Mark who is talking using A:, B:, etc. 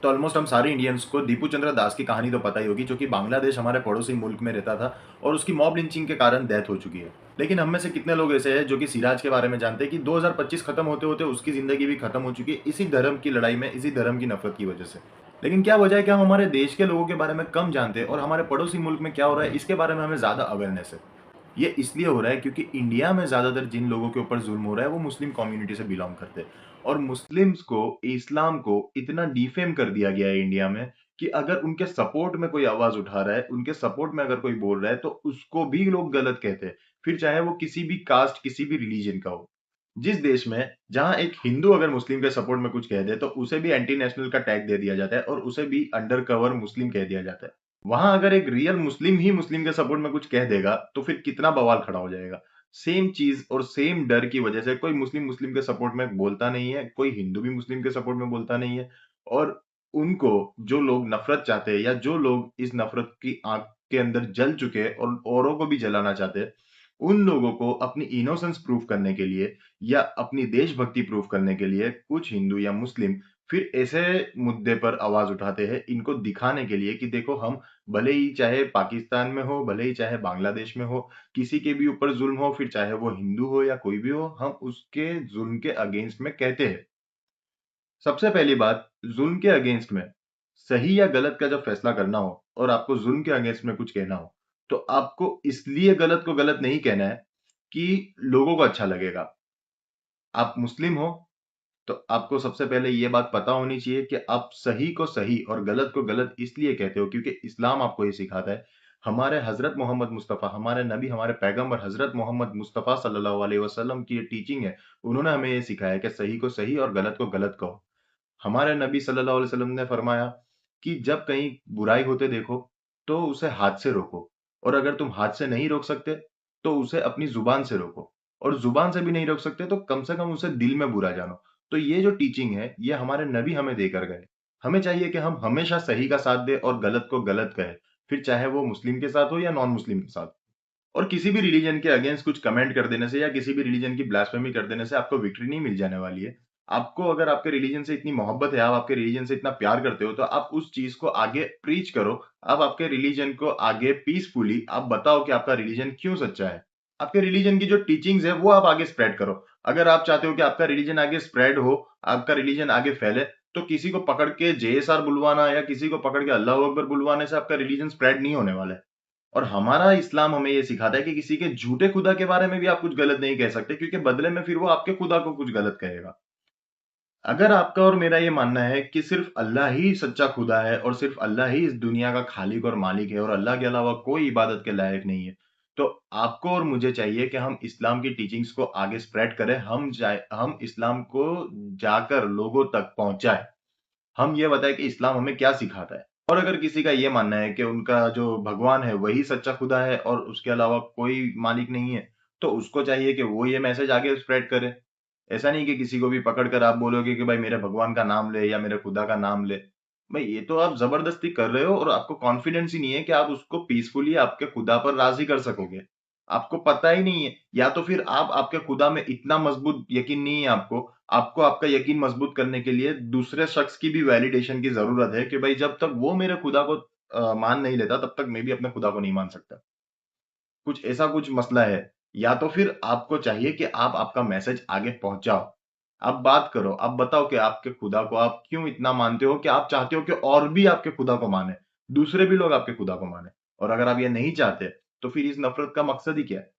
A: तो ऑलमोस्ट हम सारे इंडियंस को दीपू चंद्र दास की कहानी तो पता ही होगी, जो कि बांग्लादेश हमारे पड़ोसी मुल्क में रहता था और उसकी मॉब लिंचिंग के कारण डेथ हो चुकी है। लेकिन हम में से कितने लोग ऐसे हैं जो कि सिराज के बारे में जानते हैं कि 2025 खत्म होते होते उसकी जिंदगी भी खत्म हो चुकी है इसी धर्म की लड़ाई में, इसी धर्म की नफरत की वजह से। लेकिन क्या वजह है कि हम हमारे देश के लोगों के बारे में कम जानते हैं और हमारे पड़ोसी मुल्क में क्या हो रहा है इसके बारे में हमें ज्यादा अवेयरनेस है। ये इसलिए हो रहा है क्योंकि इंडिया में ज्यादातर जिन लोगों के ऊपर जुल्म हो रहा है वो मुस्लिम कम्युनिटी से बिलोंग करते हैं। और मुस्लिम्स को, इस्लाम को इतना डिफेम कर दिया गया है इंडिया में कि अगर उनके सपोर्ट में कोई आवाज उठा रहा है, उनके सपोर्ट में अगर कोई बोल रहा है, तो उसको भी लोग गलत कहते हैं। फिर चाहे वो किसी भी कास्ट, किसी भी रिलीजन का हो। जिस देश में जहां एक हिंदू अगर मुस्लिम के सपोर्ट में कुछ कह दे तो उसे भी एंटी नेशनल का टैग दे दिया जाता है और उसे भी अंडर कवर मुस्लिम कह दिया जाता है। वहां अगर एक रियल मुस्लिम ही मुस्लिम के सपोर्ट में कुछ कह देगा तो फिर कितना बवाल खड़ा हो जाएगा। सेम चीज और सेम डर की वजह से कोई मुस्लिम मुस्लिम के सपोर्ट में बोलता नहीं है, कोई हिंदू भी मुस्लिम के सपोर्ट में बोलता नहीं है। और उनको, जो लोग नफरत चाहते हैं या जो लोग इस नफरत की आग के अंदर जल चुके हैं और औरों को भी जलाना चाहते हैं, उन लोगों को अपनी इनोसेंस प्रूफ करने के लिए या अपनी देशभक्ति प्रूफ करने के लिए कुछ हिंदू या मुस्लिम फिर ऐसे मुद्दे पर आवाज उठाते हैं, इनको दिखाने के लिए कि देखो, हम भले ही चाहे पाकिस्तान में हो, भले ही चाहे बांग्लादेश में हो, किसी के भी ऊपर जुल्म हो, फिर चाहे वो हिंदू हो या कोई भी हो, हम उसके जुल्म के अगेंस्ट में कहते हैं। सबसे पहली बात, जुल्म के अगेंस्ट में सही या गलत का जब फैसला करना हो और आपको जुल्म के अगेंस्ट में कुछ कहना हो, तो आपको इसलिए गलत को गलत नहीं कहना है कि लोगों को अच्छा लगेगा। आप मुस्लिम हो तो आपको सबसे पहले ये बात पता होनी चाहिए कि आप सही को सही और गलत को गलत इसलिए कहते हो क्योंकि इस्लाम आपको ये सिखाता है। हमारे हजरत मोहम्मद मुस्तफ़ा, हमारे नबी, हमारे पैगंबर हजरत मोहम्मद मुस्तफ़ा सल्लल्लाहु अलैहि वसल्लम की ये टीचिंग है। उन्होंने हमें ये सिखाया कि सही को सही और गलत को गलत कहो। हमारे नबी सल्लल्लाहु अलैहि वसल्लम ने फरमाया कि जब कहीं बुराई होते देखो तो उसे हाथ से रोको, और अगर तुम हाथ से नहीं रोक सकते तो उसे अपनी जुबान से रोको, और जुबान से भी नहीं रोक सकते तो कम से कम उसे दिल में बुरा जानो। तो ये जो टीचिंग है ये हमारे नबी हमें देकर गए। हमें चाहिए कि हम हमेशा सही का साथ दें और गलत को गलत कहें, फिर चाहे वो मुस्लिम के साथ हो या नॉन मुस्लिम के साथ। और किसी भी रिलीजन के अगेंस्ट कुछ कमेंट कर देने से या किसी भी रिलीजन की ब्लास्फेमी कर देने से आपको विक्ट्री नहीं मिल जाने वाली है। आपको अगर आपके रिलीजन से इतनी मोहब्बत है, आप आपके रिलीजन से इतना प्यार करते हो, तो आप उस चीज को आगे प्रीच करो। आप आपके रिलीजन को आगे पीसफुली आप बताओ कि आपका रिलीजन क्यों सच्चा है। आपके रिलीजन की जो टीचिंग्स है वो आप आगे स्प्रेड करो। अगर आप चाहते हो कि आपका रिलीजन आगे स्प्रेड हो, आपका रिलीजन आगे फैले, तो किसी को पकड़ के जेएसआर बुलवाना या किसी को पकड़ के अल्लाह अकबर बुलवाने से आपका रिलीजन स्प्रेड नहीं होने वाला है। और हमारा इस्लाम हमें ये सिखाता है कि किसी के झूठे खुदा के बारे में भी आप कुछ गलत नहीं कह सकते, क्योंकि बदले में फिर वो आपके खुदा को कुछ गलत कहेगा। अगर आपका और मेरा ये मानना है कि सिर्फ अल्लाह ही सच्चा खुदा है और सिर्फ अल्लाह ही इस दुनिया का खालिक और मालिक है और अल्लाह के अलावा कोई इबादत के लायक नहीं है, तो आपको और मुझे चाहिए कि हम इस्लाम की टीचिंग्स को आगे स्प्रेड करें। हम इस्लाम को जाकर लोगों तक पहुंचाएं। हम ये बताएं कि इस्लाम हमें क्या सिखाता है। और अगर किसी का ये मानना है कि उनका जो भगवान है वही सच्चा खुदा है और उसके अलावा कोई मालिक नहीं है, तो उसको चाहिए कि वो ये मैसेज आगे स्प्रेड करे। ऐसा नहीं कि किसी को भी पकड़ कर आप बोलोगे कि भाई मेरे भगवान का नाम ले या मेरे खुदा का नाम ले। भाई ये तो आप जबरदस्ती कर रहे हो और आपको कॉन्फिडेंस ही नहीं है कि आप उसको पीसफुली आपके खुदा पर राजी कर सकोगे। आपको पता ही नहीं है, या तो फिर आप आपके खुदा में इतना मजबूत यकीन नहीं है आपको। आपको आपका यकीन मजबूत करने के लिए दूसरे शख्स की भी वैलिडेशन की जरूरत है कि भाई जब तक वो मेरे खुदा को मान नहीं लेता तब तक मैं भी अपने खुदा को नहीं मान सकता। कुछ ऐसा कुछ मसला है। या तो फिर आपको चाहिए कि आप आपका मैसेज आगे पहुंचाओ। आप बात करो, आप बताओ कि आपके खुदा को आप क्यों इतना मानते हो कि आप चाहते हो कि और भी आपके खुदा को माने, दूसरे भी लोग आपके खुदा को माने। और अगर आप ये नहीं चाहते तो फिर इस नफरत का मकसद ही क्या है?